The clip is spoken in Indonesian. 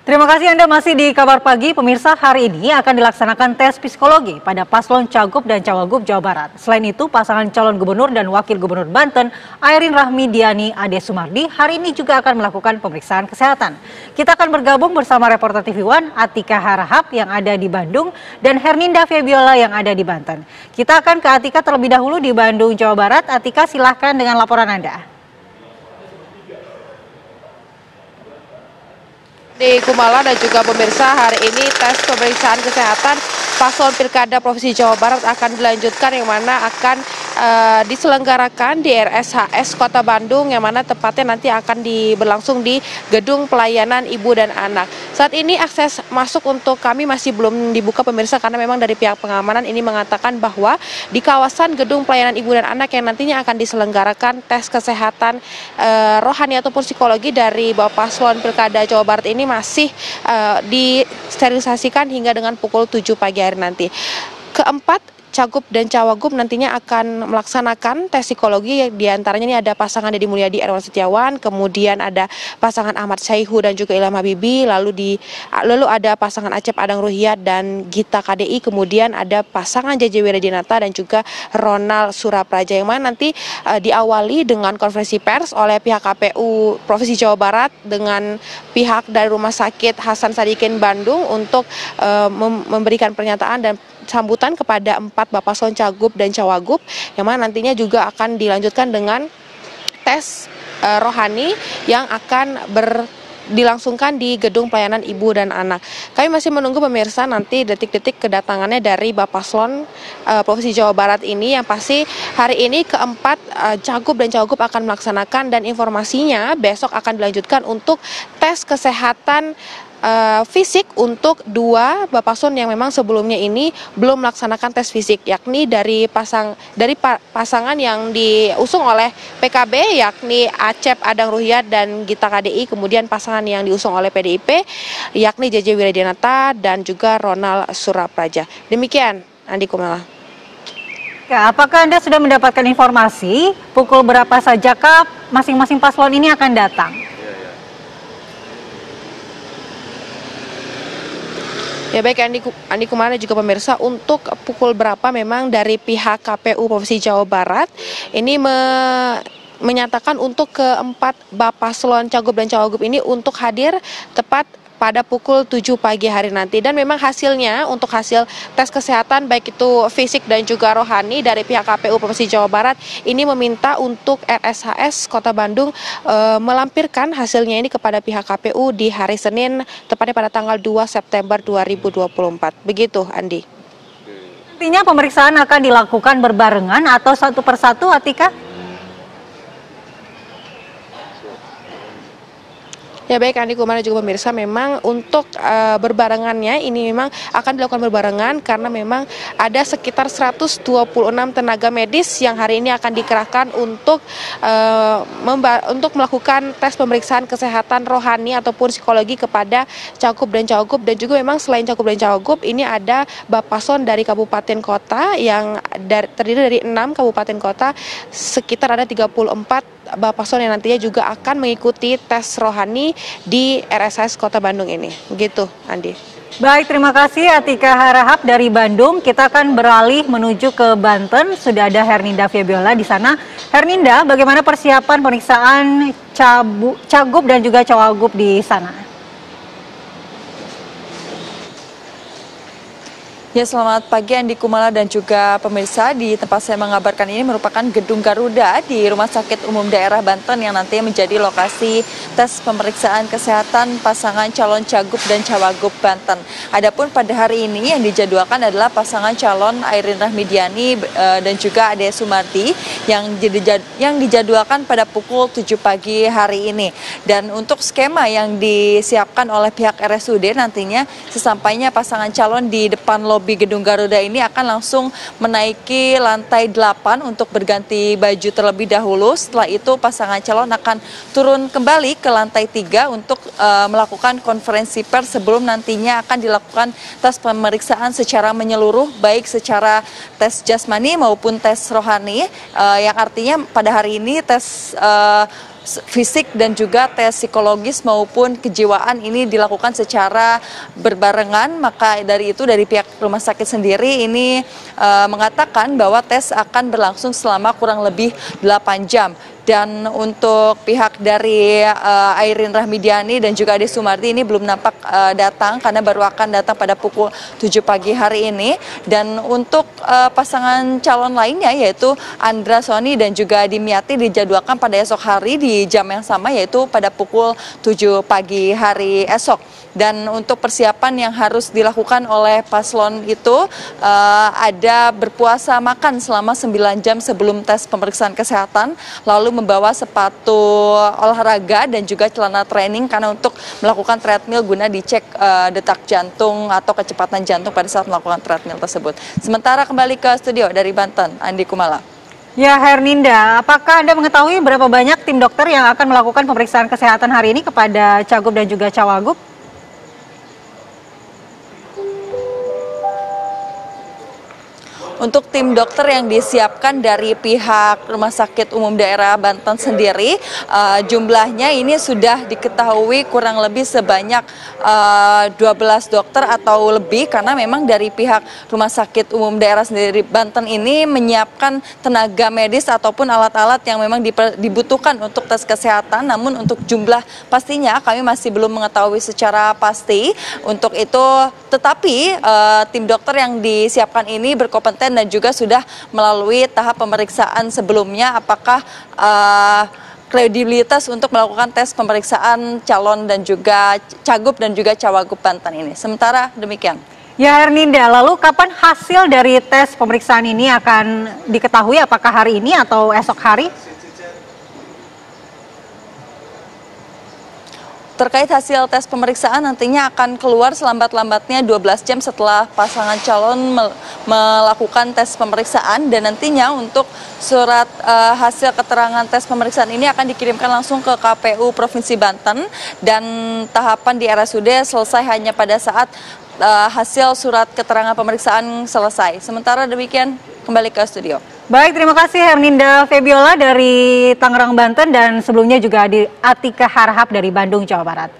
Terima kasih Anda masih di Kabar Pagi. Pemirsa, hari ini akan dilaksanakan tes psikologi pada paslon Cagup dan Cawagup Jawa Barat. Selain itu, pasangan calon gubernur dan wakil gubernur Banten, Airin Rahmidiani Ade Sumardi, hari ini juga akan melakukan pemeriksaan kesehatan. Kita akan bergabung bersama reporter TV One Atika Harahap yang ada di Bandung dan Herninda Febiola yang ada di Banten. Kita akan ke Atika terlebih dahulu di Bandung, Jawa Barat. Atika, silahkan dengan laporan Anda. Di Kumala dan juga pemirsa, hari ini tes pemeriksaan kesehatan paslon Pilkada Provinsi Jawa Barat akan dilanjutkan, yang mana akan diselenggarakan di RSHS Kota Bandung, yang mana tepatnya nanti akan berlangsung di Gedung Pelayanan Ibu dan Anak. Saat ini akses masuk untuk kami masih belum dibuka pemirsa, karena memang dari pihak pengamanan ini mengatakan bahwa di kawasan Gedung Pelayanan Ibu dan Anak yang nantinya akan diselenggarakan tes kesehatan rohani ataupun psikologi dari Bapak Paslon Pilkada Jawa Barat ini masih disterilisasikan hingga dengan pukul 7 pagi hari nanti. Keempat Cagup dan Cawagup nantinya akan melaksanakan tes psikologi, diantaranya ini ada pasangan Deddy Mulyadi Erwan Setiawan, kemudian ada pasangan Ahmad Syaihu dan juga Ilham Habibie, lalu ada pasangan Acep Adang Ruhyat dan Gita KDI, kemudian ada pasangan JJ Wiradinata dan juga Ronald Surapraja, yang mana nanti diawali dengan konferensi pers oleh pihak KPU Provinsi Jawa Barat dengan pihak dari Rumah Sakit Hasan Sadikin Bandung untuk memberikan pernyataan dan sambutan kepada 4 Bapak Paslon Cagup dan Cawagup, yang mana nantinya juga akan dilanjutkan dengan tes rohani yang akan dilangsungkan di Gedung Pelayanan Ibu dan Anak. Kami masih menunggu pemirsa nanti detik-detik kedatangannya dari Bapak Paslon Provinsi Jawa Barat ini, yang pasti hari ini keempat Cagup dan Cawagup akan melaksanakan, dan informasinya besok akan dilanjutkan untuk tes kesehatan fisik untuk 2 Bapak Paslon yang memang sebelumnya ini belum melaksanakan tes fisik, yakni dari pasangan yang diusung oleh PKB, yakni Acep Adang Ruhyat dan Gita KDI, kemudian pasangan yang diusung oleh PDIP, yakni JJ Wiradinata dan juga Ronald Surapraja. Demikian, Andi Kumala. Ya, apakah Anda sudah mendapatkan informasi pukul berapa sajakah masing-masing paslon ini akan datang? Ya baik, Andi Kumara juga pemirsa, untuk pukul berapa memang dari pihak KPU Provinsi Jawa Barat ini menyatakan untuk keempat Bapak Paslon Cagup dan Cawagup ini untuk hadir tepat pada pukul 7 pagi hari nanti. Dan memang hasilnya, untuk hasil tes kesehatan baik itu fisik dan juga rohani dari pihak KPU Provinsi Jawa Barat ini meminta untuk RSHS Kota Bandung melampirkan hasilnya ini kepada pihak KPU di hari Senin, tepatnya pada tanggal 2 September 2024. Begitu, Andi. Nantinya pemeriksaan akan dilakukan berbarengan atau satu persatu, Atika? Ya baik, Andi Kumara juga pemirsa, memang untuk berbarengannya ini memang akan dilakukan berbarengan karena memang ada sekitar 126 tenaga medis yang hari ini akan dikerahkan untuk melakukan tes pemeriksaan kesehatan rohani ataupun psikologi kepada Cagup dan Cawagup. Dan juga memang selain Cagup dan Cawagup ini ada Bapak Paslon dari kabupaten kota yang terdiri dari 6 kabupaten kota, sekitar ada 34 Bapak Paslon yang nantinya juga akan mengikuti tes rohani di RSHS Kota Bandung ini. Begitu, Andi. Baik, terima kasih Atika Harahap dari Bandung. Kita akan beralih menuju ke Banten. Sudah ada Herninda Febiola di sana. Herninda, bagaimana persiapan pemeriksaan Cagup dan juga Cawagup di sana? Ya, selamat pagi Andi Kumala dan juga pemirsa. Di tempat saya mengabarkan ini merupakan Gedung Garuda di Rumah Sakit Umum Daerah Banten yang nantinya menjadi lokasi tes pemeriksaan kesehatan pasangan calon Cagup dan Cawagup Banten. Adapun pada hari ini yang dijadwalkan adalah pasangan calon Airin Rahmidiani dan juga Ade Sumardi yang dijadwalkan pada pukul 7 pagi hari ini. Dan untuk skema yang disiapkan oleh pihak RSUD, nantinya sesampainya pasangan calon di depan lobi Gedung Garuda ini akan langsung menaiki lantai 8 untuk berganti baju terlebih dahulu. Setelah itu pasangan calon akan turun kembali ke lantai 3 untuk melakukan konferensi pers sebelum nantinya akan dilakukan tes pemeriksaan secara menyeluruh, baik secara tes jasmani maupun tes rohani, yang artinya pada hari ini tes fisik dan juga tes psikologis maupun kejiwaan ini dilakukan secara berbarengan. Maka dari itu dari pihak rumah sakit sendiri ini mengatakan bahwa tes akan berlangsung selama kurang lebih 8 jam. Dan untuk pihak dari Airin Rahmidiani dan juga Ade Sumardi ini belum nampak datang karena baru akan datang pada pukul 7 pagi hari ini. Dan untuk pasangan calon lainnya yaitu Andra Soni dan juga Dimyati dijadwalkan pada esok hari di jam yang sama yaitu pada pukul 7 pagi hari esok. Dan untuk persiapan yang harus dilakukan oleh paslon itu ada berpuasa makan selama 9 jam sebelum tes pemeriksaan kesehatan, lalu membawa sepatu olahraga dan juga celana training karena untuk melakukan treadmill guna dicek detak jantung atau kecepatan jantung pada saat melakukan treadmill tersebut. Sementara kembali ke studio dari Banten, Andi Kumala. Ya, Herninda, apakah Anda mengetahui berapa banyak tim dokter yang akan melakukan pemeriksaan kesehatan hari ini kepada Cagup dan juga Cawagup? Untuk tim dokter yang disiapkan dari pihak Rumah Sakit Umum Daerah Banten sendiri, jumlahnya ini sudah diketahui kurang lebih sebanyak 12 dokter atau lebih, karena memang dari pihak Rumah Sakit Umum Daerah sendiri Banten ini menyiapkan tenaga medis ataupun alat-alat yang memang dibutuhkan untuk tes kesehatan. Namun untuk jumlah pastinya kami masih belum mengetahui secara pasti. Untuk itu, tetapi tim dokter yang disiapkan ini berkompeten dan juga sudah melalui tahap pemeriksaan sebelumnya apakah kredibilitas untuk melakukan tes pemeriksaan calon dan juga Cagup dan juga Cawagup Banten ini. Sementara demikian. Ya, Herninda, lalu kapan hasil dari tes pemeriksaan ini akan diketahui, apakah hari ini atau esok hari? Terkait hasil tes pemeriksaan nantinya akan keluar selambat-lambatnya 12 jam setelah pasangan calon melakukan tes pemeriksaan, dan nantinya untuk surat hasil keterangan tes pemeriksaan ini akan dikirimkan langsung ke KPU Provinsi Banten, dan tahapan di RSUD selesai hanya pada saat hasil surat keterangan pemeriksaan selesai. Sementara demikian, kembali ke studio. Baik, terima kasih Herninda Febiola dari Tangerang, Banten, dan sebelumnya juga di Atika Harhab dari Bandung, Jawa Barat.